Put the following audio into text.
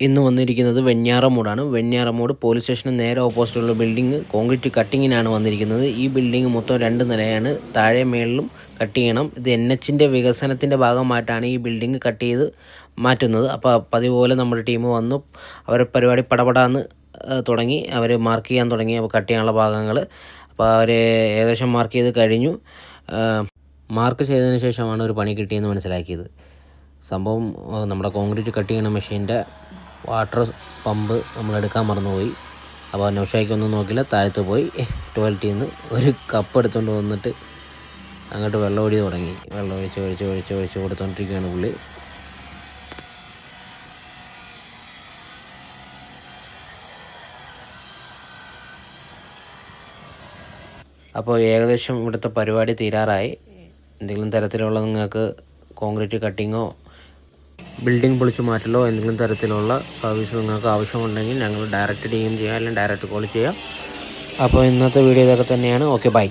ഇന്ന് വന്നിരിക്കുന്നത് വെഞ്ഞാറമൂടാണ്. വെഞ്ഞാറമൂട് പോലീസ് സ്റ്റേഷന് നേരെ ഓപ്പോസിറ്റുള്ള ബിൽഡിംഗ് കോൺക്രീറ്റ് കട്ടിങ്ങിനാണ് വന്നിരിക്കുന്നത്. ഈ ബിൽഡിംഗ് മൊത്തം 2 നിലയാണ്. താഴെ മേളിലും കട്ട് ചെയ്യണം. ഇത് NHൻ്റെ വികസനത്തിൻ്റെ ഭാഗമായിട്ടാണ് ഈ ബിൽഡിംഗ് കട്ട് ചെയ്ത് മാറ്റുന്നത്. അപ്പോൾ പതിവ് പോലെ നമ്മുടെ ടീം വന്നു അവരുടെ പരിപാടി പടപടാന്ന് തുടങ്ങി. അവർ മാർക്ക് ചെയ്യാൻ തുടങ്ങി അപ്പോൾ കട്ട് ചെയ്യാനുള്ള ഭാഗങ്ങൾ. അപ്പോൾ അവർ ഏകദേശം മാർക്ക് ചെയ്ത് കഴിഞ്ഞു. മാർക്ക് ചെയ്തതിന് ശേഷമാണ് ഒരു പണി കിട്ടിയെന്ന് മനസ്സിലാക്കിയത്. സംഭവം നമ്മുടെ കോൺക്രീറ്റ് കട്ട് ചെയ്യുന്ന മെഷീൻ്റെ വാട്ടർ പമ്പ് നമ്മളെടുക്കാൻ മറന്നുപോയി. അപ്പോൾ നൗഷായ്ക്കൊന്നും നോക്കില്ല, താഴത്ത് പോയി ടോയ്ലറ്റിൽ നിന്ന് ഒരു കപ്പ് എടുത്തുകൊണ്ട് വന്നിട്ട് അങ്ങോട്ട് വെള്ളം ഒഴി തുടങ്ങി. വെള്ളം ഒഴിച്ച് കൊടുത്തോണ്ടിരിക്കുകയാണ് പുള്ളി. അപ്പോൾ ഏകദേശം ഇവിടുത്തെ പരിപാടി തീരാറായി. എന്തെങ്കിലും തരത്തിലുള്ള നിങ്ങൾക്ക് കോൺക്രീറ്റ് കട്ടിങ്ങോ ബിൽഡിംഗ് പൊളിച്ച് മാറ്റലോ എന്തെങ്കിലും തരത്തിലുള്ള സർവീസ് നിങ്ങൾക്ക് ആവശ്യമുണ്ടെങ്കിൽ ഞങ്ങൾ ഡയറക്റ്റ് DM ചെയ്യാം, അല്ലെങ്കിൽ ഡയറക്റ്റ് കോൾ ചെയ്യാം. അപ്പോൾ ഇന്നത്തെ വീഡിയോ ഇതൊക്കെ തന്നെയാണ്. Okay, by.